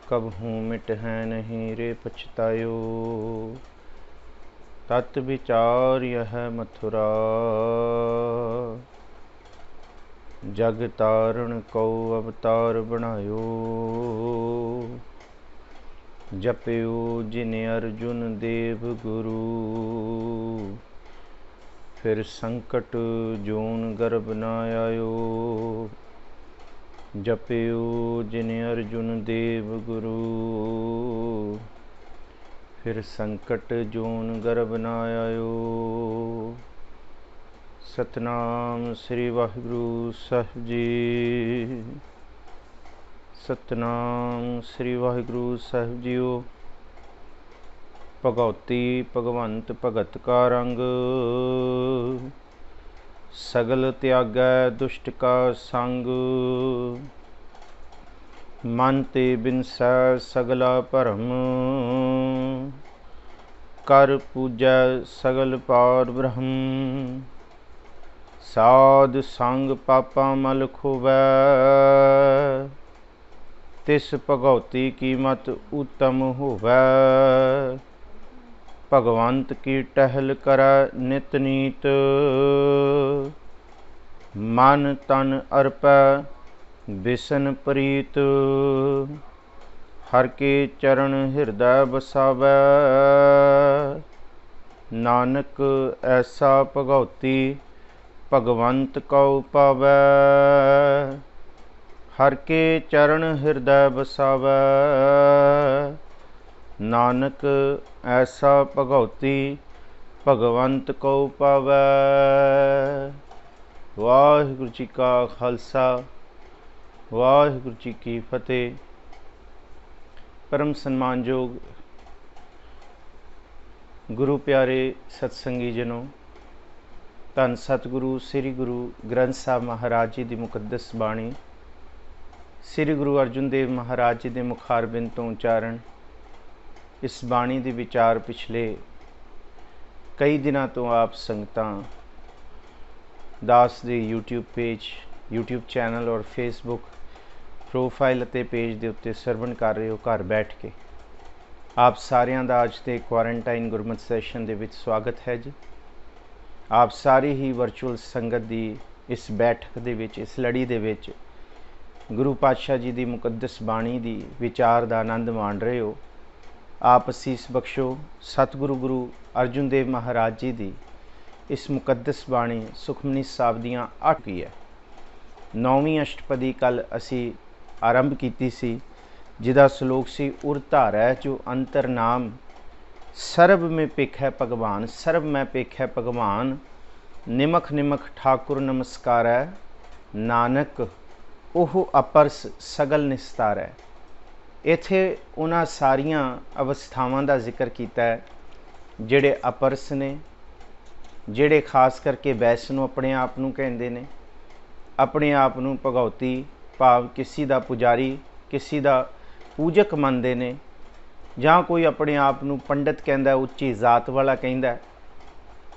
कबहूँ मिट है नहीं रे पछतायो। तत् विचार यह मथुरा, जग तारण को अवतार बनायो। जपयो जिन अर्जुन देव गुरु, फिर संकट जोन गर्भ न आयो। जपयो जिन अर्जुन देव गुरु, फिर संकट जोन गर्भ न आयो। सतनाम श्री वाहिगुरु साहिब जी। सतनाम श्री वाहिगुरु साहिब जीओ। भगवती भगवंत भगत का रंग, सगल त्यागै दुष्ट का संग। मन ते बिनसै सगला भरम, कर पूजै सगल पार ब्रह्म। साध संग पापा मल खोवै, तिस भगवती की मत उत्तम होवै। भगवंत की टहल करै नित नीत, मन तन अर्पै बिसन प्रीत। हर के चरण हृदय बसावै, नानक ऐसा भगवती भगवंत को पावै। हर के चरण हृदय बसावै, नानक ऐसा भगवती भगवंत को पावै। वाहिगुरु जी का खालसा, वाहिगुरु जी की फतेह। परम सन्मानयोग गुरु प्यारे सतसंगी जनों, धन सतगुरु श्री गुरु ग्रंथ साहब महाराज जी की मुकद्दस बाणी, श्री गुरु अर्जुन देव महाराज जी के मुखारबिंद तो उच्चारण। इस बाणी के विचार पिछले कई दिनों तो आप संगतां दास दे यूट्यूब चैनल और फेसबुक प्रोफाइल ते पेज के उत्ते सरवण कर रहे हो घर बैठ के। आप सारियां दा अज दे क्वारंटाइन गुरमत सैशन दे विच स्वागत है जी। आप सारी ही वर्चुअल संगत की इस बैठक दे विच, इस लड़ी दे विच गुरु पातशाह जी की मुकद्दस बाणी की विचार का आनंद माण रहे हो। आप असीस बख्शो सतगुरु गुरु अर्जुन देव महाराज जी की इस मुकद्दस बाणी सुखमनी साहब दियाँ 8 की है। 9वीं अष्टपदी कल असी आरंभ की सी, जिदा श्लोक सी उर धारै जो अंतर नाम। सर्ब में पेख है भगवान, सर्ब में पेख है भगवान। निमख निमख ठाकुर नमस्कारै, नानक ओह अपरस सगल निस्तारै। इत्थे उन्हां सारियां अवस्थावां दा जिक्र कीता है जिहड़े अपरस ने, जिहड़े खास करके वैष्णो अपने आप नूं कहिंदे ने, अपने आप नूं भगवती भाव किसी दा पुजारी, किसी दा पूजक मनदे ने, जां कोई अपने आप नूं पंडित कहंदा, उच्ची जात वाला कहंदा।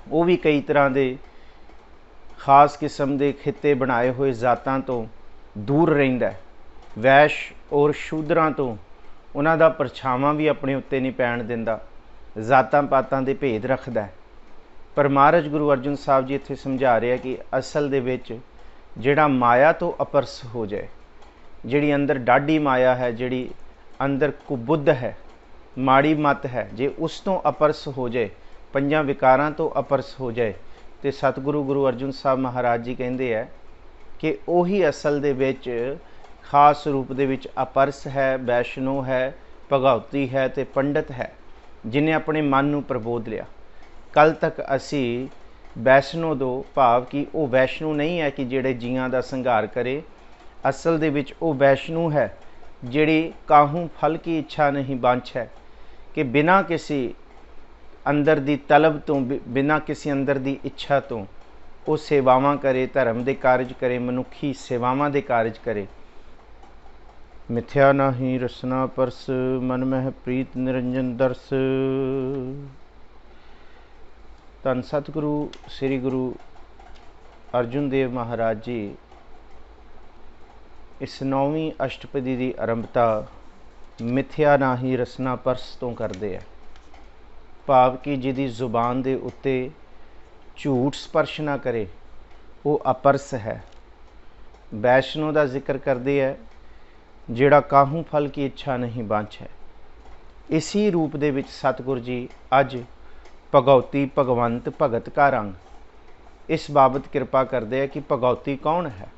वो भी कई तरह के खास किस्म के खिते बनाए हुए जातां तो दूर रहिंदा है। वैश्य और शूद्रां तो उन्हां दा परछावां भी अपने उत्ते नहीं पैण दिंदा, जातां पातां दे भेद रखदा है। पर महाराज गुरु अर्जुन साहब जी इत्थे समझा रहे हैं कि असल दे विच जिहड़ा माया तो अपरस हो जाए, जिहड़ी अंदर डाढ़ी माया है, जिहड़ी अंदर कुबुद्ध है, माड़ी मत है, जे उस तो अपरस हो जाए, पंजां विकारां तो अपरस हो जाए, तो सतगुरु गुरु अर्जुन साहब महाराज जी कहिंदे है कि उही असल दे विच खास रूप दे विच अपरस है, वैष्णो है, भगवती है ते पंडित है, जिन्हें अपने मन नूं प्रबोध लिया। कल तक असी वैष्णो दो भाव कि वो वैष्णो नहीं है कि जिहड़े जीआं दा संघार करे। असल दे विच वो वैष्णो है जिहड़ी काहू फल की इच्छा नहीं बांछ है, कि बिना किसी अंदर दी तलब तो, बिना किसी अंदर दी इच्छा तो वो सेवावां करे, धर्म दे कारज करे, मनुखी सेवावां दे कारज करे। मिथ्या नाही रसना परस, मन मह प्रीत निरंजन दर्श। धन सतगुरु श्री गुरु अर्जुन देव महाराज जी इस 9वीं अष्टपदी की आरंभता ਮਿਥਿਆ ਨਾਹੀ ਰਸਨਾ ਪਰਸ ਤੋਂ ਕਰਦੇ ਹੈ। ਭਾਵ ਕਿ ਜਿਹਦੀ ਜ਼ੁਬਾਨ ਦੇ ਉੱਤੇ ਝੂਠ ਸਪਰਸ਼ ਨਾ ਕਰੇ ਉਹ ਅਪਰਸ ਹੈ। ਵੈਸ਼ਨੋ ਦਾ ਜ਼ਿਕਰ ਕਰਦੇ ਹੈ, ਜਿਹੜਾ ਕਾਹੂ ਫਲ ਕੀ ਇੱਛਾ ਨਹੀਂ ਬਾਂਝ ਹੈ। ਇਸੀ ਰੂਪ ਦੇ ਵਿੱਚ ਸਤਿਗੁਰ ਜੀ ਅੱਜ ਭਗਉਤੀ ਭਗਵੰਤ ਭਗਤ ਕਾ ਰੰਗ ਇਸ ਬਾਬਤ ਕਿਰਪਾ ਕਰਦੇ ਹੈ ਕਿ ਭਗਉਤੀ ਕੌਣ ਹੈ।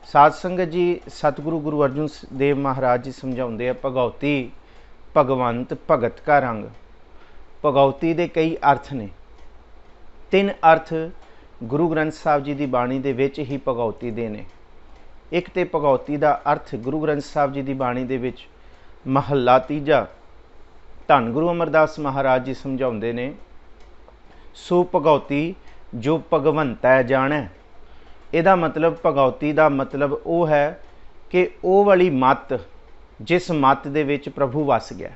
ਸਾਧ ਸੰਗਤ ਜੀ, ਸਤਿਗੁਰੂ ਗੁਰੂ ਅਰਜਨ ਦੇਵ ਮਹਾਰਾਜ ਜੀ ਸਮਝਾਉਂਦੇ ਆ, ਭਗਉਤੀ ਭਗਵੰਤ ਭਗਤ ਕਾ ਰੰਗ। ਭਗਉਤੀ ਦੇ ਕਈ ਅਰਥ ਨੇ। 3 ਅਰਥ ਗੁਰੂ ਗ੍ਰੰਥ ਸਾਹਿਬ ਜੀ ਦੀ ਬਾਣੀ ਦੇ ਵਿੱਚ ਹੀ ਭਗਉਤੀ ਦੇ ਨੇ। ਇੱਕ ਤੇ ਭਗਉਤੀ ਦਾ ਅਰਥ ਗੁਰੂ ਗ੍ਰੰਥ ਸਾਹਿਬ ਜੀ ਦੀ ਬਾਣੀ ਦੇ ਵਿੱਚ ਮਹੱਲਾ 3 ਧੰਨ ਗੁਰੂ ਅਮਰਦਾਸ ਮਹਾਰਾਜ ਜੀ ਸਮਝਾਉਂਦੇ ਨੇ, ਸੋ ਭਗਉਤੀ ਜੋ ਭਗਵੰਤੈ ਜਾਣੈ। ਇਹਦਾ ਮਤਲਬ, ਭਗਉਤੀ ਦਾ ਮਤਲਬ ਉਹ ਹੈ ਕਿ ਉਹ ਵਾਲੀ ਮੱਤ ਜਿਸ ਮੱਤ ਦੇ ਵਿੱਚ ਪ੍ਰਭੂ ਵਸ ਗਿਆ।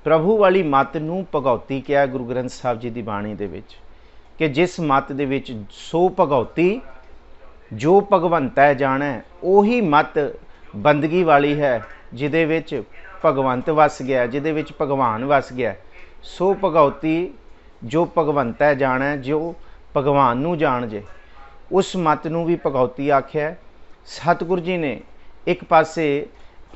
ਪ੍ਰਭੂ ਵਾਲੀ ਮੱਤ ਨੂੰ ਭਗਉਤੀ ਕਿਹਾ ਗੁਰੂ ਗ੍ਰੰਥ ਸਾਹਿਬ ਜੀ ਦੀ ਬਾਣੀ ਦੇ ਵਿੱਚ, ਕਿ ਜਿਸ ਮੱਤ ਦੇ ਵਿੱਚ ਸੋ ਭਗਉਤੀ ਜੋ ਭਗਵੰਤੈ ਜਾਣੈ। ਉਹੀ ਮੱਤ ਬੰਦਗੀ ਵਾਲੀ ਹੈ ਜਿਹਦੇ ਵਿੱਚ ਭਗਵੰਤ ਵਸ ਗਿਆ, ਜਿਹਦੇ ਵਿੱਚ ਭਗਵਾਨ ਵਸ ਗਿਆ। ਸੋ ਭਗਉਤੀ ਜੋ ਭਗਵੰਤੈ ਜਾਣੈ, ਜੋ ਭਗਵਾਨ ਨੂੰ ਜਾਣ ਜੇ, ਉਸ ਮੱਤ ਨੂੰ ਵੀ ਭਗਉਤੀ ਆਖਿਆ। ਸਤਿਗੁਰੂ ਜੀ ਨੇ ਇੱਕ ਪਾਸੇ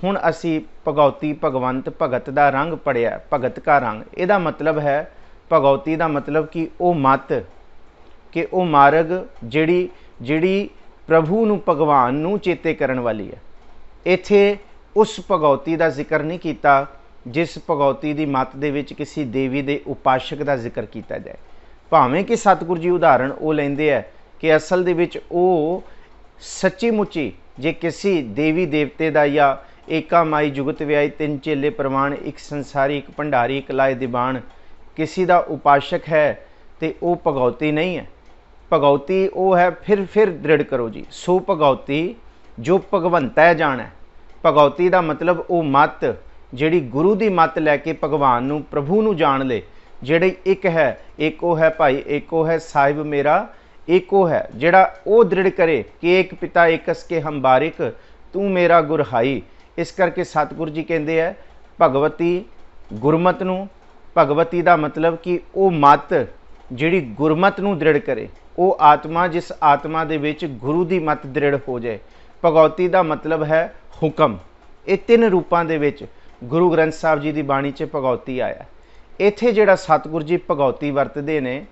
ਹੁਣ ਅਸੀਂ ਭਗਉਤੀ ਭਗਵੰਤ ਭਗਤ ਦਾ ਰੰਗ ਪੜਿਆ, ਭਗਤ ਕਾ ਰੰਗ। ਇਹਦਾ ਮਤਲਬ ਹੈ, ਭਗਉਤੀ ਦਾ ਮਤਲਬ ਕਿ ਉਹ ਮੱਤ, ਕਿ ਉਹ ਮਾਰਗ ਜਿਹੜੀ ਪ੍ਰਭੂ ਨੂੰ ਭਗਵਾਨ ਨੂੰ ਚੇਤੇ ਕਰਨ ਵਾਲੀ ਹੈ। ਇੱਥੇ ਉਸ ਭਗਉਤੀ ਦਾ ਜ਼ਿਕਰ ਨਹੀਂ ਕੀਤਾ ਜਿਸ ਭਗਉਤੀ ਦੀ ਮੱਤ ਦੇ ਵਿੱਚ ਕਿਸੇ ਦੇਵੀ ਦੇ ਉਪਾਸ਼ਕ ਦਾ ਜ਼ਿਕਰ ਕੀਤਾ ਜਾਏ। ਭਾਵੇਂ ਕਿ ਸਤਿਗੁਰੂ ਜੀ ਉਦਾਹਰਣ ਉਹ ਲੈਂਦੇ ਹੈ ਕਿ ਅਸਲ ਦੇ ਵਿੱਚ ਉਹ ਸੱਚੀ ਮੁੱਚੀ ਜੇ ਕਿਸੇ ਦੇਵੀ ਦੇਵਤੇ ਦਾ, ਜਾਂ ਏਕਾ ਮਾਈ ਜੁਗਤ ਵਿਆਈ 3 ਚੇਲੇ ਪ੍ਰਵਾਨ, ਇੱਕ ਸੰਸਾਰੀ ਇੱਕ ਭੰਡਾਰੀ ਇੱਕ ਲਾਏ ਦੀਵਾਨ, ਕਿਸੇ ਦਾ ਉਪਾਸ਼ਕ ਹੈ ਤੇ ਉਹ ਭਗਉਤੀ ਨਹੀਂ ਹੈ। ਭਗਉਤੀ ਉਹ ਹੈ, ਫਿਰ ਦ੍ਰਿੜ ਕਰੋ ਜੀ, ਸੋ ਭਗਉਤੀ ਜੋ ਭਗਵੰਤੈ ਜਾਣੈ। ਭਗਉਤੀ ਦਾ ਮਤਲਬ ਉਹ ਮੱਤ ਜਿਹੜੀ ਗੁਰੂ ਦੀ ਮੱਤ ਲੈ ਕੇ ਭਗਵਾਨ ਨੂੰ, ਪ੍ਰਭੂ ਨੂੰ ਜਾਣ ਲੇ, ਜਿਹੜੀ ਇੱਕ ਹੈ, ਏਕੋ ਹੈ ਭਾਈ ਏਕੋ ਹੈ ਸਾਹਿਬ ਮੇਰਾ ਏਕੋ ਹੈ, ਜਿਹੜਾ ਉਹ ਦ੍ਰਿੜ ਕਰੇ ਕਿ ਇੱਕ ਪਿਤਾ ਏਕਸ ਕੇ ਹਮ ਬਾਰਿਕ ਤੂੰ ਮੇਰਾ ਗੁਰਹਾਈ। ਇਸ ਕਰਕੇ ਸਤਿਗੁਰੂ ਜੀ ਕਹਿੰਦੇ ਹੈ ਭਗਵਤੀ ਗੁਰਮਤ ਨੂੰ। ਭਗਵਤੀ ਦਾ ਮਤਲਬ ਕਿ ਉਹ ਮੱਤ ਜਿਹੜੀ ਗੁਰਮਤ ਨੂੰ ਦ੍ਰਿੜ ਕਰੇ, ਉਹ ਆਤਮਾ ਜਿਸ ਆਤਮਾ ਦੇ ਵਿੱਚ ਗੁਰੂ ਦੀ ਮੱਤ ਦ੍ਰਿੜ ਹੋ ਜਾਏ। ਭਗਉਤੀ ਦਾ ਮਤਲਬ ਹੈ ਹੁਕਮ। ਇਹ 3 ਰੂਪਾਂ ਦੇ ਵਿੱਚ ਗੁਰੂ ਗ੍ਰੰਥ ਸਾਹਿਬ ਜੀ ਦੀ ਬਾਣੀ 'ਚ ਭਗਉਤੀ ਆਇਆ। ਇੱਥੇ ਜਿਹੜਾ ਸਤਿਗੁਰੂ ਜੀ ਭਗਉਤੀ ਵਰਤਦੇ ਨੇ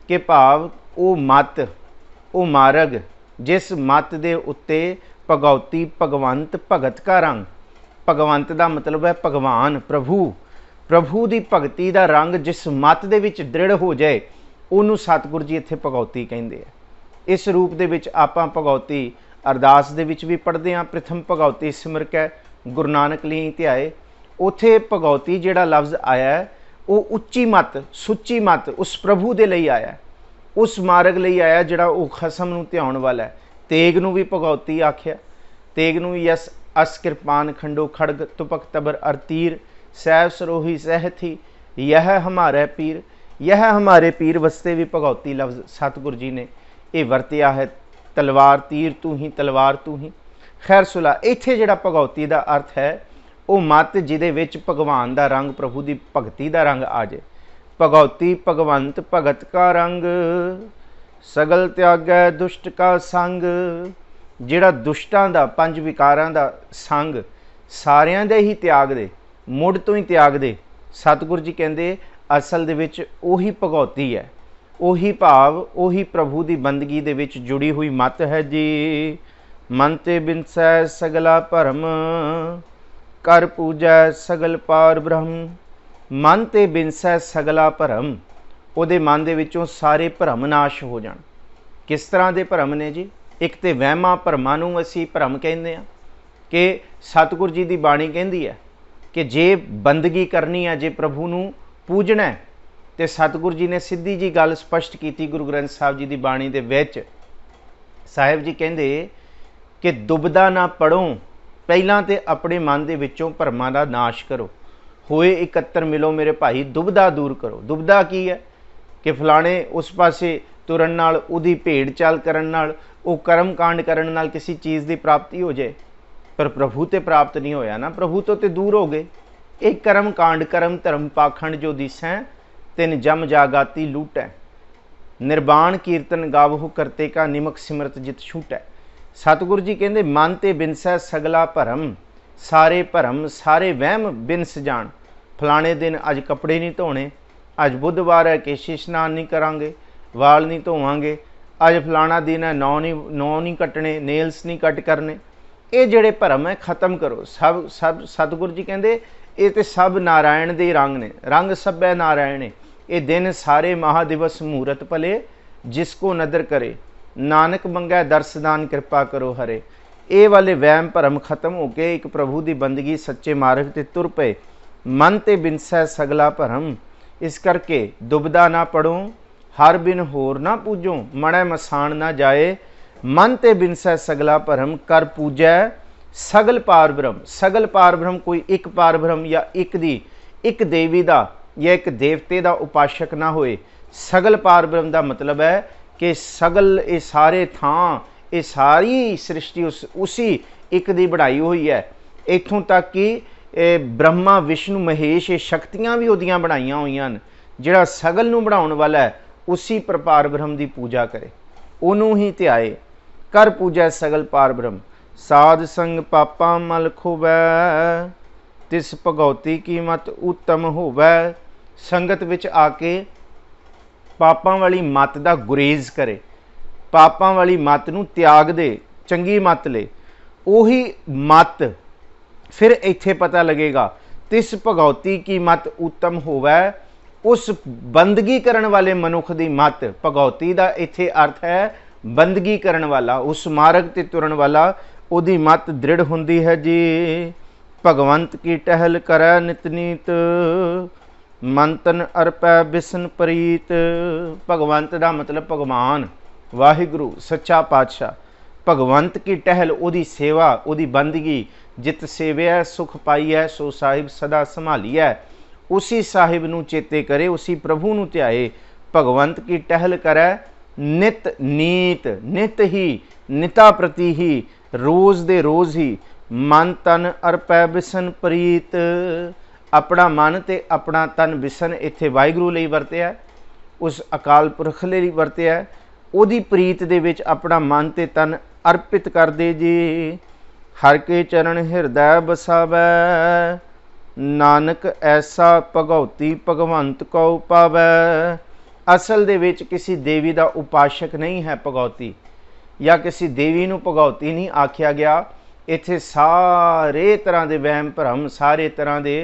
ਕਿ ਭਾਵ ਉਹ ਮੱਤ, ਉਹ ਮਾਰਗ ਜਿਸ ਮੱਤ ਦੇ ਉੱਤੇ ਭਗਉਤੀ ਭਗਵੰਤ ਭਗਤ ਕਾ ਰੰਗ। ਭਗਵੰਤ ਦਾ ਮਤਲਬ ਹੈ ਭਗਵਾਨ, ਪ੍ਰਭੂ ਦੀ ਭਗਤੀ ਦਾ ਰੰਗ ਜਿਸ ਮੱਤ ਦੇ ਵਿੱਚ ਦ੍ਰਿੜ ਹੋ ਜਾਏ ਉਹਨੂੰ ਸਤਿਗੁਰੂ ਜੀ ਇੱਥੇ ਭਗਉਤੀ ਕਹਿੰਦੇ ਆ। ਇਸ ਰੂਪ ਦੇ ਵਿੱਚ ਆਪਾਂ ਭਗਉਤੀ ਅਰਦਾਸ ਦੇ ਵਿੱਚ ਵੀ ਪੜ੍ਹਦੇ ਹਾਂ, ਪ੍ਰਥਮ ਭਗਉਤੀ ਸਿਮਰ ਕੈ ਗੁਰੂ ਨਾਨਕ ਲਈ ਧਿਆਏ। ਉੱਥੇ ਭਗਉਤੀ ਜਿਹੜਾ ਲਫ਼ਜ਼ ਆਇਆ ਉਹ ਉੱਚੀ ਮੱਤ, ਸੁੱਚੀ ਮੱਤ ਉਸ ਪ੍ਰਭੂ ਦੇ ਲਈ ਆਇਆ, ਉਸ ਮਾਰਗ ਲਈ ਆਇਆ ਜਿਹੜਾ ਉਹ ਖਸਮ ਨੂੰ ਧਿਆਉਣ ਵਾਲਾ ਹੈ। ਤੇਗ ਨੂੰ ਵੀ ਭਗਉਤੀ ਆਖਿਆ। ਤੇਗ ਨੂੰ ਵੀ ਯਸ ਅਸ ਕਿਰਪਾਨ ਖੰਡੋ ਖੜਗ ਤੁਪਕ ਤਬਰ ਅਰ ਤੀਰ ਸਹਿਬ ਸਰੋਹੀ ਸਹਿਥੀ ਯਹ ਹਮਾਰੇ ਪੀਰ। ਯਹ ਹਮਾਰੇ ਪੀਰ ਵਾਸਤੇ ਵੀ ਭਗਉਤੀ ਲਫ਼ਜ਼ ਸਤਿਗੁਰੂ ਜੀ ਨੇ ਇਹ ਵਰਤਿਆ ਹੈ। ਤਲਵਾਰ ਤੀਰ ਤੂੰ ਹੀ, ਤਲਵਾਰ ਤੂੰ ਹੀ। ਖੈਰ ਸੁਲਾ, ਇੱਥੇ ਜਿਹੜਾ ਭਗਉਤੀ ਦਾ ਅਰਥ ਹੈ ਉਹ ਮੱਤ ਜਿਹਦੇ ਵਿੱਚ ਭਗਵਾਨ ਦਾ ਰੰਗ, ਪ੍ਰਭੂ ਦੀ ਭਗਤੀ ਦਾ ਰੰਗ ਆ ਜਾਏ। ਭਗਉਤੀ ਭਗਵੰਤ ਭਗਤ ਕਾ ਰੰਗ ਸਗਲ ਤਿਆਗੈ ਦੁਸ਼ਟ ਕਾ ਸੰਗ। ਜਿਹੜਾ ਦੁਸ਼ਟਾਂ ਦਾ, 5 ਵਿਕਾਰਾਂ ਦਾ ਸੰਗ ਸਾਰਿਆਂ ਦੇ ਹੀ ਤਿਆਗ ਦੇ, ਮੁੱਢ ਤੋਂ ਹੀ ਤਿਆਗ ਦੇ। ਸਤਿਗੁਰੂ ਜੀ ਕਹਿੰਦੇ ਅਸਲ ਦੇ ਵਿੱਚ ਉਹੀ ਭਗਉਤੀ ਹੈ, ਉਹੀ ਭਾਵ ਉਹੀ ਪ੍ਰਭੂ ਦੀ ਬੰਦਗੀ ਦੇ ਵਿੱਚ ਜੁੜੀ ਹੋਈ ਮੱਤ ਹੈ ਜੀ। ਮਨ ਤੇ ਬਿਨਸੈ ਸਗਲਾ ਭਰਮ ਕਰ ਪੂਜੈ ਸਗਲ ਪਾਰ ਬ੍ਰਹਮ। ਮਨ ਤੇ ਬਿਨਸੈ ਸਗਲਾ ਭਰਮ, ਉਹਦੇ ਮਨ ਦੇ ਵਿੱਚੋਂ ਸਾਰੇ ਭਰਮ ਨਾਸ਼ ਹੋ ਜਾਣ। ਕਿਸ ਤਰ੍ਹਾਂ ਦੇ ਭਰਮ ਨੇ ਜੀ? ਇੱਕ ਤੇ ਵਹਿਮਾਂ ਭਰਮਾਂ ਨੂੰ ਅਸੀਂ ਭਰਮ ਕਹਿੰਦੇ ਹਾਂ ਕਿ ਸਤਿਗੁਰੂ ਜੀ ਦੀ ਬਾਣੀ ਕਹਿੰਦੀ ਹੈ ਕਿ ਜੇ ਬੰਦਗੀ ਕਰਨੀ ਹੈ, ਜੇ ਪ੍ਰਭੂ ਨੂੰ ਪੂਜਣਾ ਹੈ, ਤੇ ਸਤਿਗੁਰੂ ਜੀ ਨੇ ਸਿੱਧੀ ਜੀ ਗੱਲ ਸਪਸ਼ਟ ਕੀਤੀ ਗੁਰੂ ਗ੍ਰੰਥ ਸਾਹਿਬ ਜੀ ਦੀ ਬਾਣੀ ਦੇ ਵਿੱਚ। ਸਾਹਿਬ ਜੀ ਕਹਿੰਦੇ ਕਿ ਦੁਬਦਾ ਨਾ ਪੜੋ, ਪਹਿਲਾਂ ਤੇ ਆਪਣੇ ਮਨ ਦੇ ਵਿੱਚੋਂ ਭਰਮਾਂ ਦਾ ਨਾਸ਼ ਕਰੋ। ਹੋਏ ਇਕੱਤਰ ਮਿਲੋ ਮੇਰੇ ਭਾਈ, ਦੁਬਦਾ ਦੂਰ ਕਰੋ। ਦੁਬਦਾ ਕੀ ਹੈ ਕਿ ਫਲਾਣੇ ਉਸ ਪਾਸੇ ਤੁਰਨ ਨਾਲ, ਉਹਦੀ ਭੇਡ ਚਾਲ ਕਰਨ ਨਾਲ, ਉਹ ਕਰਮ ਕਾਂਡ ਕਰਨ ਨਾਲ ਕਿਸੇ ਚੀਜ਼ ਦੀ ਪ੍ਰਾਪਤੀ ਹੋ ਜਾਏ। पर प्रभु ते प्राप्त नहीं होया ना, प्रभु तो ते दूर हो गए। एक कर्म कांड कर्म धर्म पाखंड जो दिसै, तिन जम जागाती लूटै। निर्बाण कीर्तन गावहु करते का, निमक सिमरत जित छूटै। सतगुरु जी कहते मन ते बिनसै सगला भरम, सारे भरम सारे वहम बिनस जान। फलाने दिन अज कपड़े नहीं धोने, अज बुधवार है केशी स्नान नहीं करांगे, वाल नहीं धोवांगे, अज फलाना दिन है नौ नहीं कटने, नेल्स नहीं कट करने। ये जिहड़े भरम है खत्म करो। सब सब सतगुरु जी कहते ये तो सब नारायण दे रंग ने, रंग सब है नारायण ने। ये दिन सारे महादिवस मुहूर्त भले, जिसको नदर करे नानक मंगै दर्शदान कृपा करो हरे। ये वाले वहम भरम खत्म हो के एक प्रभु की बंदगी सच्चे मार्ग ते तुर पे। मन ते बिनसै सगला भरम, इस करके दुबदा ना पढ़ो, हर बिन होर ना पूजो, मड़ै मसान ना जाए। मन ते बिनसै सगला भरम, कर पूजै सगल पार ब्रह्म। सगल पार ब्रह्म कोई एक पार ब्रह्म या एक देवी का या एक देवते का उपासक ना होए। सगल पार ब्रह्म का मतलब है कि सगल ये सारे थां, ये सारी सृष्टि उसी एक दी बनाई हुई है। इत्थों तक कि ब्रह्मा विष्णु महेश ये शक्तियां भी उहदियां बनाईयां होईयां न। जिहड़ा सगल नूं बनाउण वाला है उसी प्रपार ब्रह्म की पूजा करे, उन्हों ही ध्याए। कर पूजै सगल पार ब्रह्म, साध संग पापा मल खोवै, तिस भगौती की मत उत्तम होवै। संगत विच आके पापां वाली मत का गुरेज करे, पापां वाली मत नूं त्याग दे, चंगी मत ले। उही मत फिर इत्थे पता लगेगा, तिस भगौती की मत उत्तम होवै। उस बंदगी करन वाले मनुख की मत, भगौती का इत्थे अर्थ है बंदगी करन वाला, उस मार्ग ते तुरन वाला, उहदी मत दृढ़ हुंदी है जी। भगवंत की टहल करै नित नीत, मन तन अर्पै बिसन प्रीत। भगवंत का मतलब भगवान वाहिगुरु सच्चा पातशाह। भगवंत की टहल उहदी सेवा, उहदी बंदगी, जित सेवै सुख पाईऐ, सो साहिब सदा संभालीऐ। उसी साहिब नूं चेते करे, उसी प्रभु नूं ध्याए। भगवंत की टहल करै नित नीत, नित ही निता प्रति ही, रोज दे रोज ही। मन तन अर्पै बिसन प्रीत, अपना मन ते अपना तन बिसन इत्थे वाहिगुरू लई वरतिया, उस अकाल पुरख लई वरतिया। उहदी प्रीत दे विच अपना मन ते तन अर्पित कर दे जी। हर के चरण हिरदै बसावै, नानक ऐसा भगौती भगवंत को पावै। असल दे विच किसी देवी का उपासक नहीं है भगौती, या किसी देवी नूं भगौती नहीं आख्या गया। इत्थे सारे तरह के वहम भरम, सारे तरह के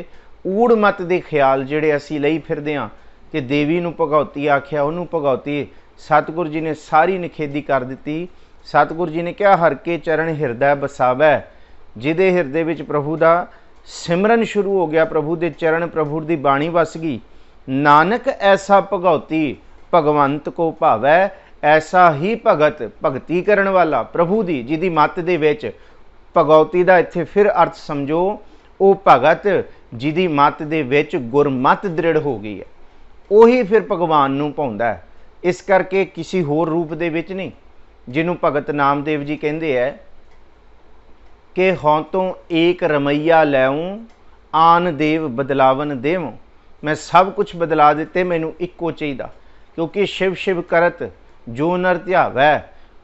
ऊड़ मत के ख्याल जिहड़े असीं लई फिरदे हां कि देवी नूं भगौती आख्या, उहनूं भगौती, सतगुरु जी ने सारी निखेधी कर दिती। सतगुरु जी ने कहा हर के चरण हिरदै बसावै, जिहदे हिरदे विच प्रभु का सिमरन शुरू हो गया, प्रभु के चरण प्रभु की बाणी वस गई। नानक ऐसा भगौती भगवंत को भावै, ऐसा ही भगत, भगती करन वाला प्रभु की, जिहदी मत दे विच भगौती का इत्थे फिर अर्थ समझो, वो भगत जिहदी मत दे विच गुरमत दृढ़ हो गई है, उही फिर भगवान नूं भाउंदा है। इस करके किसी होर रूप दे विच नहीं। जिन्हों भगत नामदेव जी कहते हैं कि हों तो एक रमैया लैऊं, आन देव बदलावन देवों। मैं सब कुछ बदला दिते, मैनू इक्को चाहिदा। क्योंकि शिव शिव करत जो नर ध्यावै,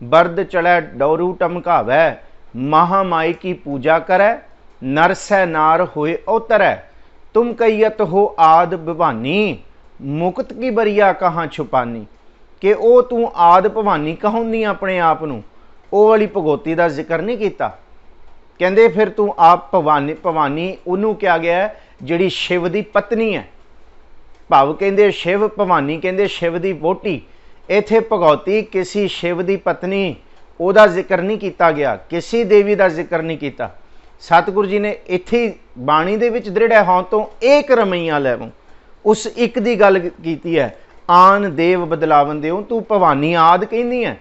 बरद चढ़ै डौरू टमकावै। महामाई की पूजा करै, नर सै नार होए अवतरै। तुम कहियत हो आद भवानी, मुकत की बरिया कहाँ छुपानी। कि वो तू आद भवानी कहूँदी अपने आप नूं, वो वाली भगौती का जिक्र नहीं किया। कहते फिर तू आप भवानी, भवानी उन्होंने क्या गया जिहड़ी शिव की पत्नी है। भाव कहते शिव, भवानी कहते शिव की वोटी। इत्थे भगौती किसी शिव की पत्नी उहदा जिक्र नहीं किया गया, किसी देवी का जिक्र नहीं किया। सतगुरु जी ने इत्थे बाणी दे विच दृढ़ है, हों तो एक रमैया लैवों, उस एक दी गल कीती है। आन देव बदलावन देव, तू भवानी आद कहनी है,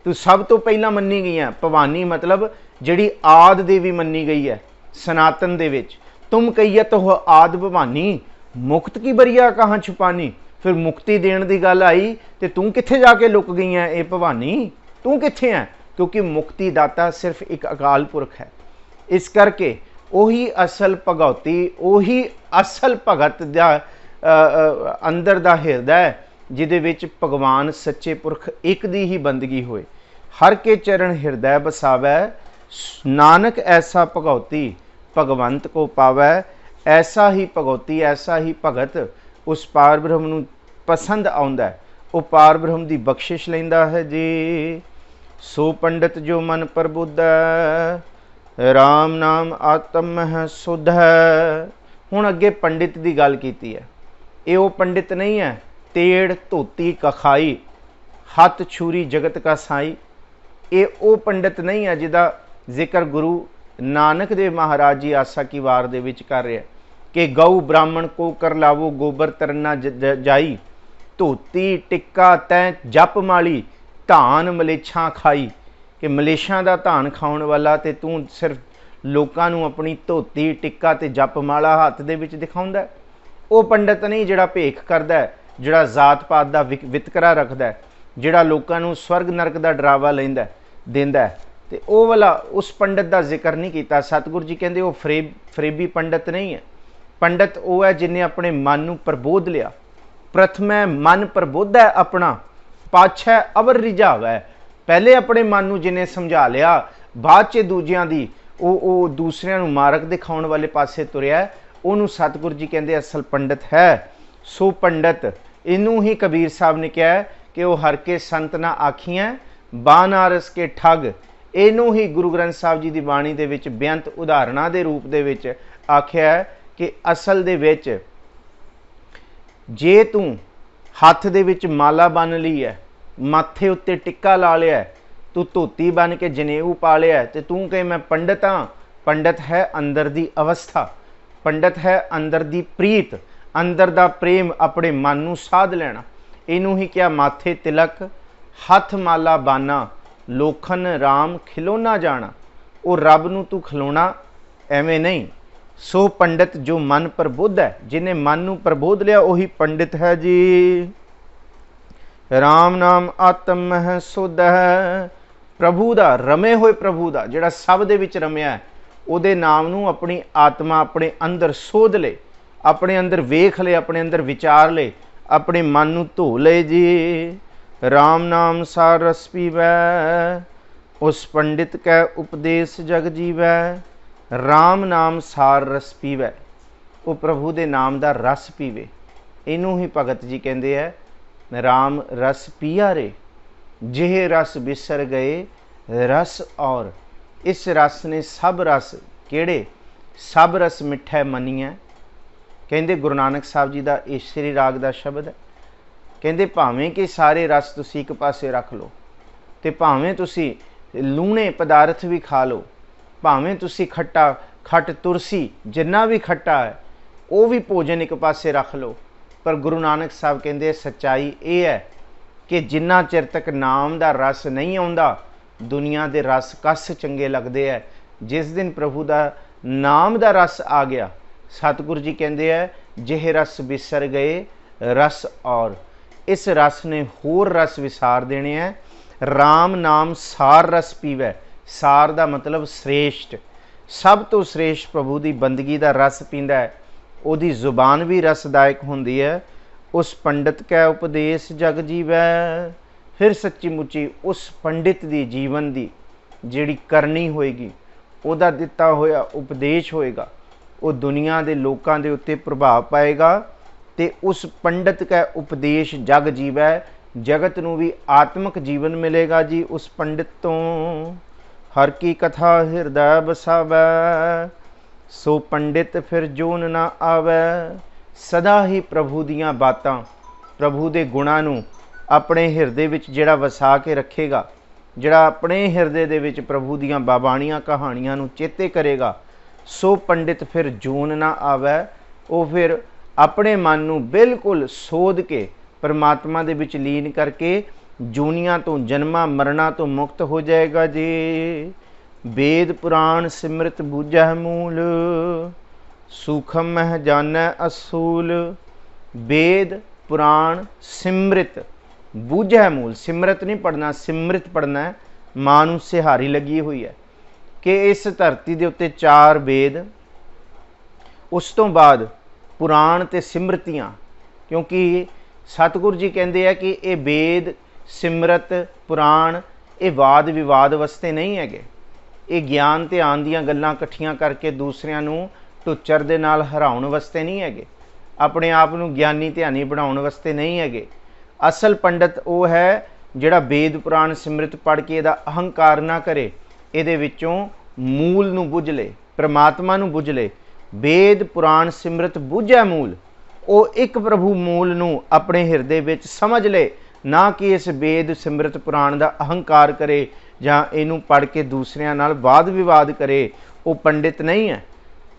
तू सब तो पहला मन्नी गई है। भवानी मतलब जिहड़ी आद देवी मन्नी गई है सनातन दे विच। तुम कहियत हो आद भवानी, मुक्त की बरिया कहाँ छुपानी। फिर मुक्ति देण दी गल आई तो तू कित्थे जाके लुक गई है, ये भवानी तू कित्थे है। क्योंकि मुक्ति दाता सिर्फ एक अकाल पुरख है। इस करके ਉਹੀ ਅਸਲ ਭਗਉਤੀ, ਉਹੀ ਅਸਲ ਭਗਤ ਦਾ ਅੰਦਰ ਦਾ ਹਿਰਦਾ ਹੈ ਜਿਹਦੇ ਵਿੱਚ ਭਗਵਾਨ ਸੱਚੇ ਪੁਰਖ ਇੱਕ ਦੀ ਹੀ ਬੰਦਗੀ ਹੋਏ। ਹਰ ਕੇ ਚਰਨ ਹਿਰਦੈ ਬਸਾਵੈ, ਨਾਨਕ ਐਸਾ ਭਗਉਤੀ ਭਗਵੰਤ ਕੋ ਪਾਵੈ। ਐਸਾ ਹੀ ਭਗਉਤੀ, ਐਸਾ ਹੀ ਭਗਤ ਉਸ ਪਾਰ ਬ੍ਰਹਮ ਨੂੰ ਪਸੰਦ ਆਉਂਦਾ ਹੈ, ਉਹ ਪਾਰ ਬ੍ਰਹਮ ਦੀ ਬਖਸ਼ਿਸ਼ ਲੈਂਦਾ ਹੈ ਜੀ। ਸੋ ਪੰਡਿਤ ਜੋ ਮਨ ਪ੍ਰਬੁੱਧੈ, ਰਾਮ ਨਾਮ ਆਤਮ ਹੈ ਸੁਧ ਹੈ। ਹੁਣ ਅੱਗੇ ਪੰਡਿਤ ਦੀ ਗੱਲ ਕੀਤੀ ਹੈ। ਇਹ ਉਹ ਪੰਡਿਤ ਨਹੀਂ ਹੈ ਤੇੜ ਧੋਤੀ ਕਖਾਈ, ਹੱਥ ਛੁਰੀ ਜਗਤ ਕਾ ਸਾਈ। ਇਹ ਉਹ ਪੰਡਿਤ ਨਹੀਂ ਹੈ ਜਿਹਦਾ ਜ਼ਿਕਰ ਗੁਰੂ ਨਾਨਕ ਦੇਵ ਮਹਾਰਾਜ ਜੀ ਆਸਾ ਕੀ ਵਾਰ ਦੇ ਵਿੱਚ ਕਰ ਰਿਹਾ ਕਿ ਗਊ ਬ੍ਰਾਹਮਣ ਕੋ ਕਰ ਲਾਵੋ ਗੋਬਰ ਤਰਨਾ ਜਾਈ, ਧੋਤੀ ਟਿੱਕਾ ਤੈਂ ਜਪ ਮਾਲੀ, ਧਾਨ ਮਲੇਛਾਂ ਖਾਈ। ਕਿ ਮਲੇਸ਼ਾਂ ਦਾ ਧਾਨ ਖਾਉਣ ਵਾਲਾ ਤੇ ਤੂੰ ਸਿਰਫ ਲੋਕਾਂ ਨੂੰ ਆਪਣੀ ਧੋਤੀ ਟਿੱਕਾ ਤੇ ਜਪ ਮਾਲਾ ਹੱਥ ਦੇ ਵਿੱਚ ਦਿਖਾਉਂਦਾ। ਉਹ ਪੰਡਿਤ ਨਹੀਂ ਜਿਹੜਾ ਭੇਖ ਕਰਦਾ, ਜਿਹੜਾ ਜ਼ਾਤ ਪਾਤ ਦਾ ਵਿਤਕਰਾ ਰੱਖਦਾ, ਜਿਹੜਾ ਲੋਕਾਂ ਨੂੰ ਸਵਰਗ ਨਰਕ ਦਾ ਡਰਾਵਾ ਲੈਂਦਾ ਦਿੰਦਾ। ਤੇ ਉਹ ਵਾਲਾ ਉਸ ਪੰਡਿਤ ਦਾ ਜ਼ਿਕਰ ਨਹੀਂ ਕੀਤਾ। ਸਤਿਗੁਰੂ ਜੀ ਕਹਿੰਦੇ ਉਹ ਫਰੇਬੀ ਪੰਡਿਤ ਨਹੀਂ ਹੈ। ਪੰਡਿਤ ਉਹ ਹੈ ਜਿਹਨੇ ਆਪਣੇ ਮਨ ਨੂੰ ਪ੍ਰਬੋਧ ਲਿਆ। ਪ੍ਰਥਮੈ ਮਨ ਪ੍ਰਬੋਧ ਹੈ ਆਪਣਾ, ਪਾਛੈ ਅਵਰ ਰਿਝਾਵੈ। ਪਹਿਲੇ ਆਪਣੇ ਮਨ ਨੂੰ ਜਿਹਨੇ ਸਮਝਾ ਲਿਆ, ਬਾਅਦ 'ਚ ਦੂਜਿਆਂ ਦੀ ਉਹ ਦੂਸਰਿਆਂ ਨੂੰ ਮਾਰਗ ਦਿਖਾਉਣ ਵਾਲੇ ਪਾਸੇ ਤੁਰਿਆ, ਉਹਨੂੰ ਸਤਿਗੁਰੂ ਜੀ ਕਹਿੰਦੇ ਅਸਲ ਪੰਡਿਤ ਹੈ। ਸੋ ਪੰਡਿਤ ਇਹਨੂੰ ਹੀ ਕਬੀਰ ਸਾਹਿਬ ਨੇ ਕਿਹਾ ਕਿ ਉਹ ਹਰ ਕੇ ਸੰਤ ਨਾ ਆਖੀਆਂ, ਬਾਨਾਰਸ ਕੇ ਠੱਗ। ਇਹਨੂੰ ਹੀ ਗੁਰੂ ਗ੍ਰੰਥ ਸਾਹਿਬ ਜੀ ਦੀ ਬਾਣੀ ਦੇ ਵਿੱਚ ਬੇਅੰਤ ਉਦਾਹਰਣਾਂ ਦੇ ਰੂਪ ਦੇ ਵਿੱਚ ਆਖਿਆ ਕਿ ਅਸਲ ਦੇ ਵਿੱਚ ਜੇ ਤੂੰ ਹੱਥ ਦੇ ਵਿੱਚ ਮਾਲਾ ਬੰਨ ਲਈ ਹੈ, ਮਾਥੇ ਉੱਤੇ ਟਿੱਕਾ ਲਾ ਲਿਆ, ਤੂੰ ਧੋਤੀ ਬਣ ਕੇ ਜਨੇਊ ਪਾ ਲਿਆ ਤੇ ਤੂੰ ਕਹੇ ਮੈਂ ਪੰਡਿਤ ਹਾਂ। ਪੰਡਿਤ ਹੈ ਅੰਦਰ ਦੀ ਅਵਸਥਾ, ਪੰਡਿਤ ਹੈ ਅੰਦਰ ਦੀ ਪ੍ਰੀਤ, ਅੰਦਰ ਦਾ ਪ੍ਰੇਮ, ਆਪਣੇ ਮਨ ਨੂੰ ਸਾਧ ਲੈਣਾ। ਇਹਨੂੰ ਹੀ ਕਿਹਾ ਮਾਥੇ ਤਿਲਕ, ਹੱਥ ਮਾਲਾ ਬਾਨਾ, ਲੋਖਨ ਰਾਮ ਖਿਲੋਣਾ ਜਾਣਾ। ਉਹ ਰੱਬ ਨੂੰ ਤੂੰ ਖਿਲਾਉਣਾ ਐਵੇਂ ਨਹੀਂ। ਸੋ ਪੰਡਿਤ ਜੋ ਮਨ ਪ੍ਰਬੁੱਧ ਹੈ, ਜਿਹਨੇ ਮਨ ਨੂੰ ਪ੍ਰਬੋਧ ਲਿਆ, ਉਹੀ ਪੰਡਿਤ ਹੈ ਜੀ। ਰਾਮ ਨਾਮ ਆਤਮ ਹੈ ਸੁਧ ਹੈ। ਪ੍ਰਭੂ ਦਾ, ਰਮੇ ਹੋਏ ਪ੍ਰਭੂ ਦਾ, ਜਿਹੜਾ ਸਭ ਦੇ ਵਿੱਚ ਰਮਿਆ ਹੈ, ਉਹਦੇ ਨਾਮ ਨੂੰ ਆਪਣੀ ਆਤਮਾ ਆਪਣੇ ਅੰਦਰ ਸੋਧ ਲੈ, ਆਪਣੇ ਅੰਦਰ ਵੇਖ ਲੈ, ਆਪਣੇ ਅੰਦਰ ਵਿਚਾਰ ਲੈ, ਆਪਣੇ ਮਨ ਨੂੰ ਧੋ ਲੈ ਜੀ। ਰਾਮ ਨਾਮ ਸਾਰ ਰਸ ਪੀਵੈ, ਉਸ ਪੰਡਿਤ ਕੈ ਉਪਦੇਸ਼ ਜਗ ਜੀਵੈ। ਰਾਮ ਨਾਮ ਸਾਰ ਰਸ ਪੀਵੈ, ਉਹ ਪ੍ਰਭੂ ਦੇ ਨਾਮ ਦਾ ਰਸ ਪੀਵੇ। ਇਹਨੂੰ ਹੀ ਭਗਤ ਜੀ ਕਹਿੰਦੇ ਹੈ ਰਾਮ ਰਸ ਪੀਆ ਰੇ, ਜਿਹ ਰਸ ਬਿਸਰ ਗਏ ਰਸ ਔਰ। ਇਸ ਰਸ ਨੇ ਸਭ ਰਸ, ਕਿਹੜੇ ਸਭ ਰਸ ਮਿੱਠਾ ਮੰਨੀਐ। ਕਹਿੰਦੇ ਗੁਰੂ ਨਾਨਕ ਸਾਹਿਬ ਜੀ ਦਾ ਇਹ ਸ੍ਰੀ ਰਾਗ ਦਾ ਸ਼ਬਦ ਹੈ। ਕਹਿੰਦੇ ਭਾਵੇਂ ਕਿ ਸਾਰੇ ਰਸ ਤੁਸੀਂ ਇੱਕ ਪਾਸੇ ਰੱਖ ਲਓ, ਤੇ ਭਾਵੇਂ ਤੁਸੀਂ ਲੂਣੇ ਪਦਾਰਥ ਵੀ ਖਾ ਲਓ, ਭਾਵੇਂ ਤੁਸੀਂ ਖੱਟ ਤੁਰਸੀ ਜਿੰਨਾ ਵੀ ਖੱਟਾ ਹੈ ਉਹ ਵੀ ਭੋਜਨ ਇੱਕ ਪਾਸੇ ਰੱਖ ਲਓ, ਪਰ ਗੁਰੂ ਨਾਨਕ ਸਾਹਿਬ ਕਹਿੰਦੇ ਸੱਚਾਈ ਇਹ ਹੈ ਕਿ ਜਿੰਨਾ ਚਿਰ ਤੱਕ ਨਾਮ ਦਾ ਰਸ ਨਹੀਂ ਆਉਂਦਾ, ਦੁਨੀਆ ਦੇ ਰਸ ਕਸ ਚੰਗੇ ਲੱਗਦੇ ਹੈ। ਜਿਸ ਦਿਨ ਪ੍ਰਭੂ ਦਾ ਨਾਮ ਦਾ ਰਸ ਆ ਗਿਆ, ਸਤਿਗੁਰੂ ਜੀ ਕਹਿੰਦੇ ਹੈ ਜਿਹ ਰਸ ਬਿਸਰ ਗਏ ਰਸ ਔਰ। ਇਸ ਰਸ ਨੇ ਹੋਰ ਰਸ ਵਿਸਾਰ ਦੇਣੇ ਹੈ। ਰਾਮ ਨਾਮ ਸਾਰ ਰਸ ਪੀਵੈ। ਸਾਰ ਦਾ ਮਤਲਬ ਸ੍ਰੇਸ਼ਟ, ਸਭ ਤੋਂ ਸ੍ਰੇਸ਼ਟ ਪ੍ਰਭੂ ਦੀ ਬੰਦਗੀ ਦਾ ਰਸ ਪੀਂਦਾ ਹੈ। ਉਹਦੀ ਜ਼ੁਬਾਨ ਵੀ ਰਸਦਾਇਕ ਹੁੰਦੀ ਹੈ। ਉਸ ਪੰਡਿਤ ਕੈ ਉਪਦੇਸ਼ ਜਗ ਜੀਵੈ। ਫਿਰ ਸੱਚੀ ਮੁੱਚੀ ਉਸ ਪੰਡਿਤ ਦੀ ਜੀਵਨ ਦੀ ਜਿਹੜੀ ਕਰਨੀ ਹੋਏਗੀ, ਉਹਦਾ ਦਿੱਤਾ ਹੋਇਆ ਉਪਦੇਸ਼ ਹੋਏਗਾ, ਉਹ ਦੁਨੀਆ ਦੇ ਲੋਕਾਂ ਦੇ ਉੱਤੇ ਪ੍ਰਭਾਵ ਪਾਏਗਾ। ਤੇ ਉਸ ਪੰਡਿਤ ਕੈ ਉਪਦੇਸ਼ ਜਗ ਜੀਵੈ, ਜਗਤ ਨੂੰ ਵੀ ਆਤਮਿਕ ਜੀਵਨ ਮਿਲੇਗਾ ਜੀ ਉਸ ਪੰਡਿਤ ਤੋਂ। ਹਰ ਕੀ ਕਥਾ ਹਿਰਦੈ ਬਸਾਵੈ, ਸੋ ਪੰਡਿਤ ਫਿਰ ਜੋਨ ਨਾ ਆਵੈ। ਸਦਾ ਹੀ ਪ੍ਰਭੂ ਦੀਆਂ ਬਾਤਾਂ, ਪ੍ਰਭੂ ਦੇ ਗੁਣਾਂ ਨੂੰ ਆਪਣੇ ਹਿਰਦੇ ਵਿੱਚ ਜਿਹੜਾ ਵਸਾ ਕੇ ਰੱਖੇਗਾ, ਜਿਹੜਾ ਆਪਣੇ ਹਿਰਦੇ ਦੇ ਵਿੱਚ ਪ੍ਰਭੂ ਦੀਆਂ ਬਾਬਾਣੀਆਂ ਕਹਾਣੀਆਂ ਨੂੰ ਚੇਤੇ ਕਰੇਗਾ, ਸੋ ਪੰਡਿਤ ਫਿਰ ਜੋਨ ਨਾ ਆਵੈ। ਉਹ ਫਿਰ ਆਪਣੇ ਮਨ ਨੂੰ ਬਿਲਕੁਲ ਸੋਧ ਕੇ ਪਰਮਾਤਮਾ ਦੇ ਵਿੱਚ ਲੀਨ ਕਰਕੇ ਜੂਨੀਆਂ ਤੋਂ, ਜਨਮਾਂ ਮਰਨਾ ਤੋਂ ਮੁਕਤ ਹੋ ਜਾਏਗਾ ਜੀ। ਵੇਦ ਪੁਰਾਣ ਸਿਮਰਤ ਬੂਝੈ ਮੂਲ, ਸੂਖਮ ਮਹਿ ਜਾਣੈ ਅਸੂਲ। ਵੇਦ ਪੁਰਾਣ ਸਿਮਰਤ ਬੂਝੈ ਮੂਲ। ਸਿਮਰਤ ਨਹੀਂ ਪੜ੍ਹਨਾ, ਸਿਮਰਤ ਪੜ੍ਹਨਾ ਹੈ। ਮਾਂ ਨੂੰ ਸਿਹਾਰੀ ਲੱਗੀ ਹੋਈ ਹੈ, कि इस धरती के उत्ते 4 वेद, उस तो बाद पुराण ते सिमरतियाँ, क्योंकि सतगुरु जी कहते हैं कि ये वेद सिमरत पुराण ये वाद विवाद वास्ते नहीं है, ये ज्ञान ध्यान दीयां गल्लां इकट्ठियां करके दूसरिਆਂ ਨੂੰ टुचर दे नाल हराउण वास्ते नहीं है, अपने आप ਨੂੰ ज्ञानी ध्यानी बनाउण वास्ते नहीं है। असल पंडित वो है जिहड़ा वेद पुराण सिमरत पढ़ के इहदा अहंकार ना करे, इहदे विचों मूल नूं बुझ ले, परमात्मा नूं बुझ ले। वेद पुराण सिमरत बुझे मूल, वो एक प्रभु मूल नूं अपने हिरदे विच समझ ले, ना कि इस वेद सिमरत पुराण का अहंकार करे जां इनू पढ़ के दूसरिਆਂ नाल वाद विवाद करे। वो पंडित नहीं है।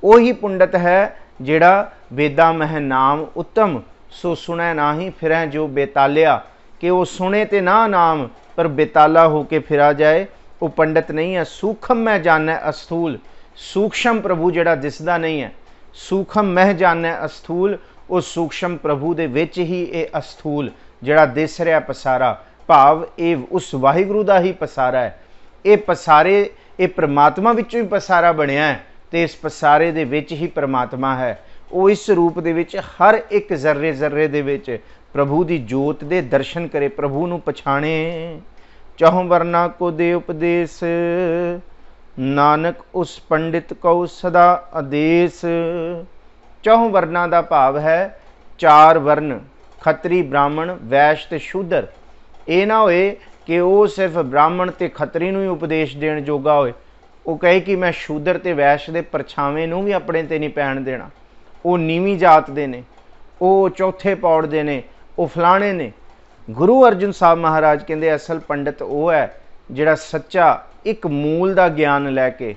वही पंडित है जिहड़ा वेदा मह नाम उत्तम सो सुनै नाही फिरै जो बेतालिया, कि वो सुने ते ना नाम पर बेताला होके फिरा जाए, वो पंडित नहीं है। सूखम मैं जानै अस्थूल, सूक्ष्म प्रभु जिहड़ा दिसदा नहीं है, सूखम मह जानै अस्थूल, वो सूक्ष्म प्रभु दे विच ही ये अस्थूल जिहड़ा दिस रहा पसारा, भाव ये उस वाहिगुरु का ही पसारा है। ये पसारे ये परमात्मा विचों ही पसारा बनिया है, तो इस पसारे दे विच ही परमात्मा है। वो इस रूप दे विच हर एक जर्रे जर्रे दे विच प्रभु की जोत दे दर्शन करे, प्रभु नूं पछाणे। चहुं वर्ना को दे उपदेश, नानक उस पंडित को सदा आदेश। चहुं वर्ना का भाव है 4 वर्ण, खत्री ब्राह्मण वैश्य ते शूद्र। ये ना होए कि वो सिर्फ ब्राह्मण ते खत्री नूं ही उपदेश देण जोगा होए, वो कहे कि मैं शूद्र ते वैश्य दे परछावें नूं भी अपने ते नहीं पैण देना। वो नीवीं जात दे ने, वो चौथे पौड़ दे ने, वो फलाणे ने। गुरु अर्जन साहब महाराज कहते असल पंडित वो है जिहड़ा सच्चा एक मूल का ज्ञान लैके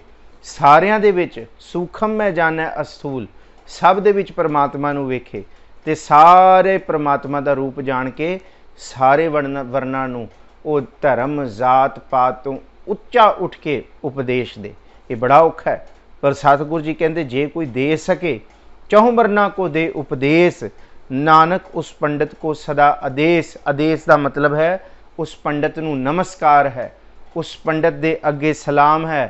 सारियां दे विच सूखम मैं जानै अस्थूल, सब दे विच परमात्मा नूं वेखे ते सारे परमात्मा का रूप जान के सारे वर्णां नूं वो धर्म जात पात तो उच्चा उठ के उपदेश दे। ये बड़ा औखा है, पर सतगुरु जी कहते जे कोई दे सके चहुं वर्णां को दे उपदेश, नानक उस पंडित को सदा आदेश। आदेश का मतलब है उस पंडित नूं नमस्कार है, उस पंडित दे अगे सलाम है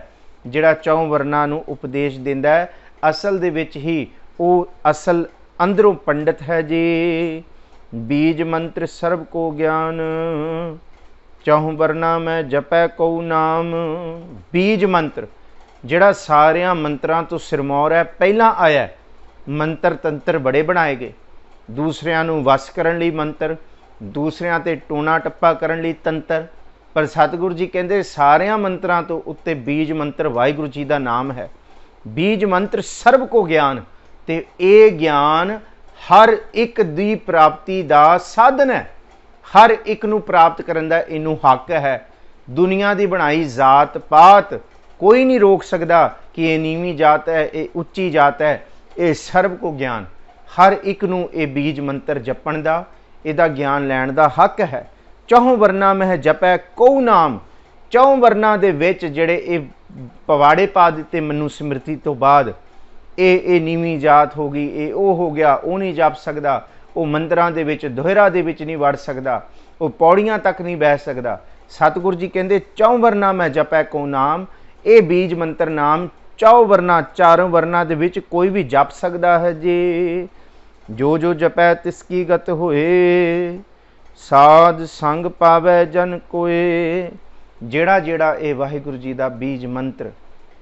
जिहड़ा चहुं वर्णां नूं उपदेश दिंदा है। असल दे विच ही वो असल अंदरों पंडित है जी। बीज मंत्र सर्व को ज्ञान, चहुं वर्णा में जपै को नाम। बीज मंत्र जिहड़ा सारियां मंत्रां तो सिरमौर है, पहला आया है। मंत्र तंत्र बड़े बनाए गए, दूसरिਆਂ ਨੂੰ वस करन लई मंत्र, दूसरिਆਂ ते टोना टप्पा करन लई तंत्र, पर सतगुरु जी कहते सारियां मंत्रां तो उत्ते बीज मंत्र वाहिगुरु जी का नाम है। बीज मंत्र सर्व को ज्ञान, ते ये ज्ञान हर एक दी प्राप्ति का साधन है, हर एक नूं प्राप्त करन दा इनू हक है। दुनिया की बनाई जात पात कोई नहीं रोक सकता कि ये नीवीं जात है, ये उच्ची जात है। ये सर्व को ज्ञान हर एक नूं ये बीज मंत्र जपण दा, इहदा ज्ञान लैण दा हक है। चहुं वर्णा मह जपै को नाम। चौं वर्णा दे विच जिहड़े ये पवाड़े पा दिते मनु स्मृति तो बाद, ये नीवीं जात हो गई, ये ओ हो गया, वो नहीं जप सकदा, वो मंदिरां दे विच दोहरा दे विच नहीं वड़ सकदा, वो पौड़ियां तक नहीं बह सकदा। सतगुरु जी कहंदे चौं वर्णा मैं जपै को नाम। ये बीज मंत्र नाम चौ वर्णा चारों वर्णा दे विच कोई भी जप सकदा है जी। जो जो जपै तिसकी गत होए, साध संग पावै जन कोए। जेड़ा जेड़ा ये वाहिगुरु जी का बीज मंत्र,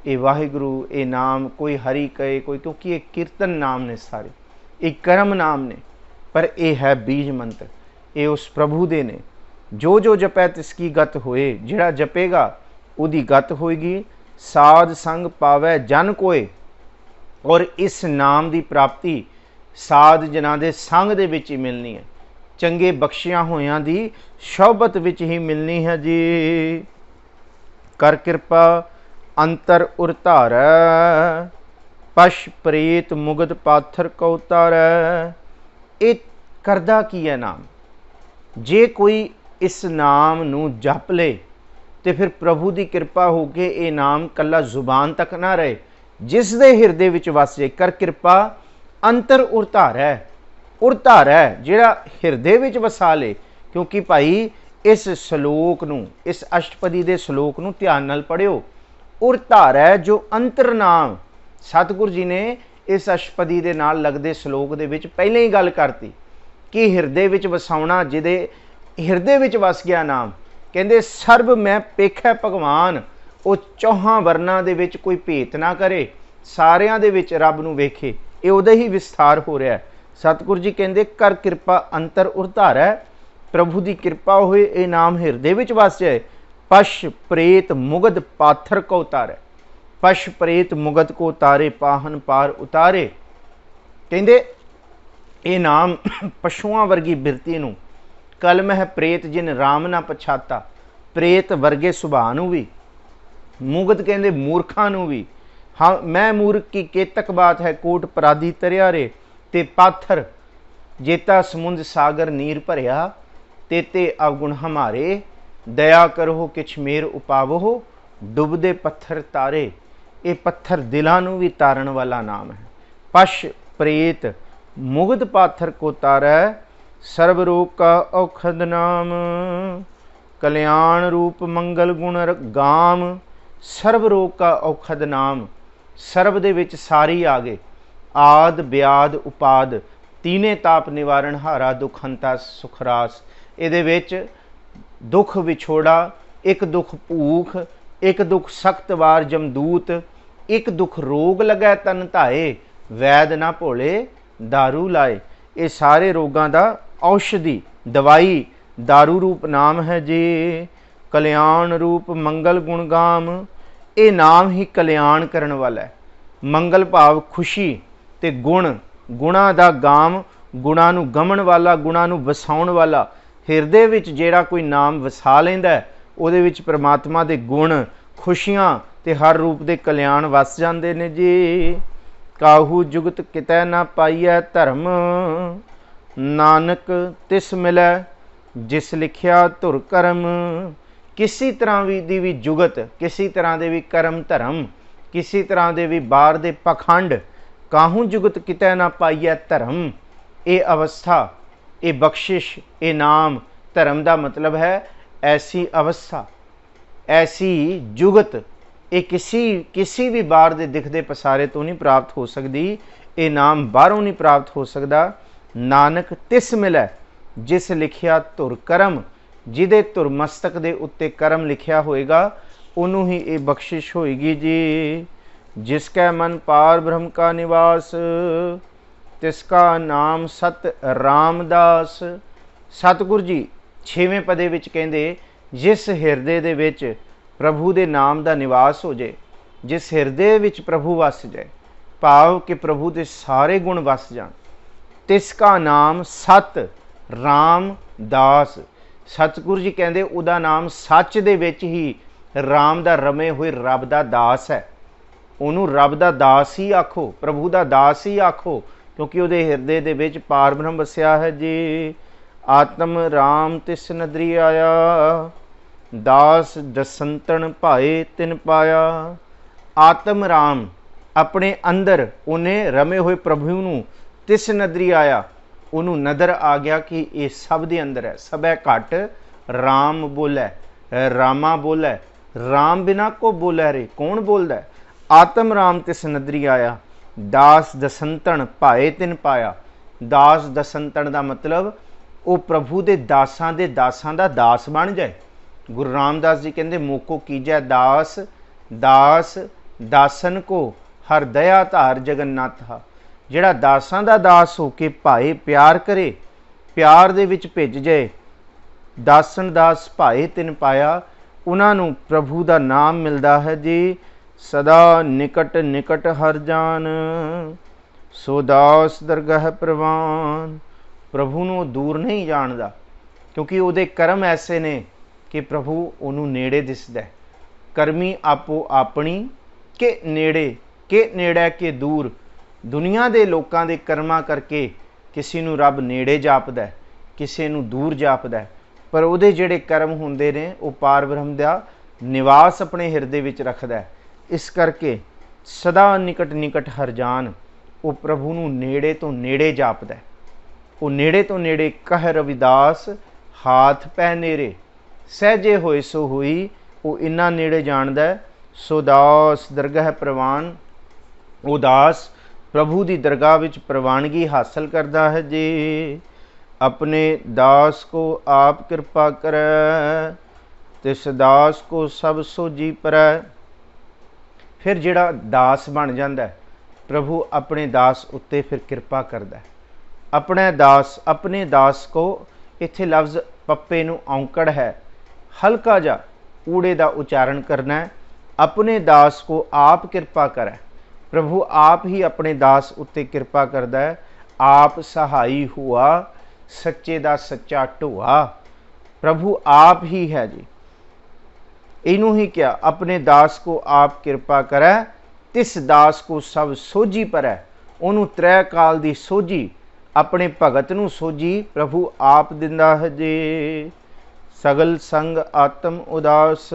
ये वाहिगुरु ये नाम, कोई हरि कहे कोई, क्योंकि ये कीर्तन नाम ने सारे, ये कर्म नाम ने, पर ये है बीज मंत्र, ये उस प्रभु दे ने। जो जो जपै तिसकी गत होए, जेड़ा जपेगा उदी गत होएगी। साध संग पावै जन कोए, और इस नाम की प्राप्ति साध जनां दे संग दे विच ही मिलनी है, चंगे बख्शियां होयां दी शौबत विच ही मिलनी है जी। कर कृपा अंतर उरधारै, पश प्रेत मुगद पाथर को उतारै। ये करदा की है नाम? जे कोई इस नाम नूं जप ले तो फिर प्रभु की कृपा हो के ये नाम कला जुबान तक ना रहे, जिस दे हिरदे विच वस जाए। कर कृपा अंतर उरधारै, उरधारै जिहड़ा हिरदे विच वसा ले। क्योंकि भाई इस श्लोक नूं, इस अष्टपदी दे श्लोक नूं ध्यान नाल पढ़ियो। उर धारै जो अंतर नाम। सतगुरु जी ने इस अष्टपदी दे नाल लगदे श्लोक दे विच पहले ही गल करती कि हिरदे विच वसाउणा, जिहदे हिरदे विच वस गया नाम। कहंदे सर्ब मैं पेखै भगवान, वो चौहां वर्णां दे विच कोई भेत ना करे, सारियां दे विच रब नूं वेखे। ये उहदा ही विस्तार हो रहा है। सतगुरु जी कहंदे कर किरपा अंतर उर धारै, प्रभु की किरपा होए ये नाम हिरदे विच वस जाए। पश प्रेत मुगद पाथर को उतारे, पश प्रेत मुगद को उतारे, पाहन पार उतारे। कहंदे ये नाम पशुआं वर्गी बिरती नूं, कलम है प्रेत जिन राम ना पछाता, प्रेत वर्गे सुभाਅ नूं भी, मुगद कहंदे मूर्खां नूं भी। हाँ मैं मूर्ख की केतक बात है, कोट पराधी तरिया रे, ते पाथर जेता समुंद सागर नीर भरिया, तेते अवगुण हमारे, दया करो किछ मेर उपावो, डुबदे पत्थर तारे। ये पत्थर दिलां नूं भी तारण वाला नाम है। पश प्रेत मुगद पाथर को तारै, सर्व रोग का औखद नाम, कल्याण रूप मंगल गुण गाम। सर्व रोग का औखद नाम, सर्व दे विच सारी आ गए, आद ब्याद उपाद, तीने ताप निवारण हारा, दुख हंता सुखरास। इहदे विच दुख विछोड़ा, एक दुख भूख, एक दुख सख्त वार जमदूत, एक दुख रोग लगै तन धाए, वैद ना भोले दारू लाए। ये सारे रोगां दा औषधि दवाई दारू रूप नाम है जी। कल्याण रूप मंगल गुण गाम, ये नाम ही कल्याण करन वाला है। मंगल भाव खुशी ते गुण, गुणा दा गाम, गुणा नूं गमन वाला, गुणा नूं वसाउण वाला। हिरदे विच जेड़ा कोई नाम वसा लैंदा है, उहदे विच परमात्मा दे गुण, खुशियां ते हर रूप दे कल्याण वस जांदे ने जी। काहू जुगत कितै ना पाईऐ धर्म, नानक तिस मिलै जिस लिखिया धुर करम। किसी तरह दी भी जुगत, किसी तरह दे भी करम धर्म, किसी तरह दे भी बाहर दे पखंड, काहू जुगत कितै ना पाईऐ धर्म। ये अवस्था, ये बख्शिश, ये नाम, धर्म का मतलब है ऐसी अवस्था, ऐसी जुगत, ये किसी भी बाहर दे दिखदे पसारे तो नहीं प्राप्त हो सकती। ये नाम बाहरों नहीं प्राप्त हो सकता। नानक तिस मिलै जिस लिखिया धुर करम, जिहदे धुर मस्तक दे उत्ते करम लिखिया होएगा, उन्हों ही ये बख्शिश होएगी जी। जिसकै मन पार ब्रह्म का निवास, तिसका नाम सत रामदास। सतगुरु जी 6वें पदे विच कहंदे, जिस हिरदे दे विच प्रभु दे नाम दा निवास हो जाए, जिस हिरदे विच प्रभु वस जाए, भाव कि प्रभु दे सारे गुण वस जान, तिसका नाम सत रामदास। सतगुरु जी कहंदे उहदा नाम सच दे विच ही राम दा रमे हुए रब दा दास है। उहनूं रब दा दास ही आखो, प्रभु दा दास ही आखो, क्योंकि उहदे हिरदे दे विच पार ब्रह्म वसिया है जी। आत्म राम तिस नदरी आया, दास दसंतन भाए तिन पाया। आत्म राम अपने अंदर उन्हें रमे हुए प्रभु नूं तिस नदरी आया, उन्होंने नदर आ गया कि ये सब दे अंदर है। सब है घट राम बोलै, रामा बोलै, राम बिना को बोलै रे, कौन बोलदा है। आत्म राम तिस नदरी आया, दास दसंतन भाए तिन पाया। दास दसंतन का मतलब वो प्रभु के दासां दा दास बन जाए। गुरु रामदास जी कहते मोको कीजै दास, दास दासन को हर दया धार जगन्नाथा। जिहड़ा दासां दा दास हो के भाए प्यार करे, प्यार दे विच भिज जाए, दासन दास भाए तिन पाया, उन्होंने प्रभु का नाम मिलता है जी। सदा निकट निकट हर जान, सो दास दरगाह प्रवान। प्रभु नूं दूर नहीं जानदा, क्योंकि उहदे कर्म ऐसे ने कि प्रभु उन्होंने नेड़े दिसदा है। करमी आपो अपनी के नेड़े के दूर। दुनिया के लोगों के कर्मां करके किसी नूं रब नेड़े जापदा है, किसी नूं दूर जापदा है, पर उहदे जिहड़े कर्म हुंदे ने वो पार ब्रह्म दा निवास अपने हिरदे विच रखदा है। इस करके सदा निकट निकट हर जान, वो प्रभु नूं नेड़े तो नेड़े जापदा है। वो नेड़े तो नेड़े कह रविदास हाथ पै नेरे, सहजे होए सो होई। वो इन्ना नेड़े जानदा है, सो दास दरगाह प्रवान। उदास प्रभु की दरगाह विच प्रवानगी हासिल करता है जी। अपने दास को आप कृपा करे, तिस दास को सब सोजी परै। फिर जिहड़ा दास बन जाता है, प्रभु अपने दास उत्ते फिर कृपा करता है। अपने दास को इत्थे लफ्ज़ पप्पे नूं औंकड़ है, हल्का जा ऊड़े का उच्चारण करना है। अपने दास को आप कृपा करे। प्रभु आप ही अपने दास उत्ते कृपा करता है। आप सहाई हुआ सच्चे दा सच्चा ढोआ। प्रभु आप ही है जी। इनू ही क्या, अपने दास को आप कृपा करे, तिस दास को सब सोझी परै। उन्होंने त्रै काल की सोझी, अपने भगत नूं सोझी प्रभु आप दिंदा है जी। सगल संग आत्म उदास,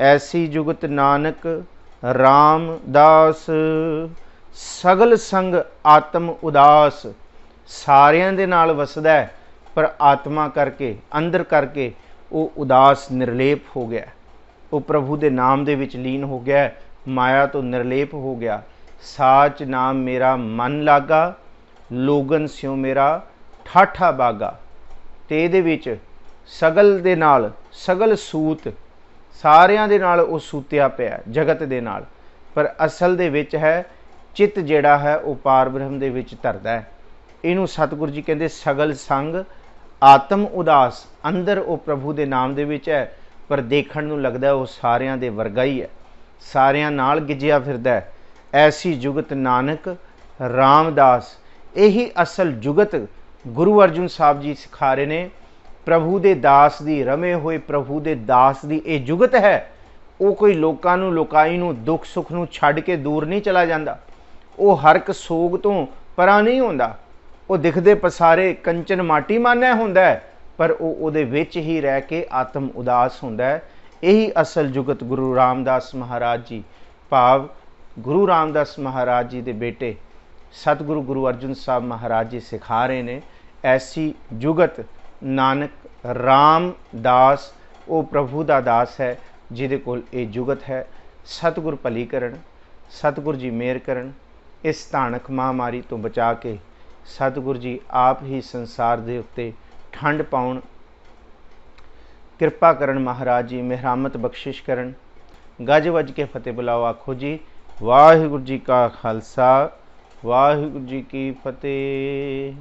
ऐसी जुगत नानक रामदास। सगल संग आत्म उदास, सारियां दे नाल वसदा है, पर आत्मा करके अंदर करके वो उदास निर्लेप हो गया। वो प्रभु के नाम दे विच लीन हो गया, माया तो निर्लेप हो गया। साच नाम मेरा मन लागा, लोगन स्यों मेरा ठाठा बागा। ते इहदे विच सगल दे नाल, सगल सूत सारियां दे नाल वो सूत्या पिया जगत दे नाल, पर असल दे विच है चित जिहड़ा है वो पार ब्रह्म दे विच धरदा है। इनू सतगुरु जी कहते सगल संग आत्म उदास। अंदर वो प्रभु के नाम दे विच है, पर देखण नूं लगदा वो सारियां दे वर्गा ही है, सारियां नाल गिज्जिया फिरदा है। ऐसी जुगत नानक रामदास। यही असल जुगत गुरु अर्जुन साहब जी सिखा रहे ने। प्रभु दे दास दी, रमे हुए प्रभु दे दास दी ये जुगत है। वो कोई लोकां नूं लोकाई नूं दुख सुख नूं छड्ड के दूर नहीं चला जाता। वो हरक सोग तो परा नहीं होंदा। वो दिखदे पसारे कंचन माटी मान्या हुंदा है, पर वो उहदे विच ही रह के आत्म उदास हुंदा है। यही असल जुगत गुरु रामदास महाराज जी, भाव गुरु रामदास महाराज जी दे बेटे सतगुरु गुरु अर्जुन साहब महाराज जी सिखा रहे ने। ऐसी जुगत नानक रामदास, वो प्रभु दा दास है जिहदे कोल ये जुगत है। सतगुर भली करन, सतगुर जी मेहर करन, इस धानक महामारी तो बचा के सतगुर जी आप ही संसार दे उत्ते ठंड पाउण, कृपा करन। महाराज जी मेहरामत बख्शिश करन। गज वज के फतेह बुलाओ, आखो जी वाहिगुरू जी का खालसा वाहिगुरू जी की फतेह।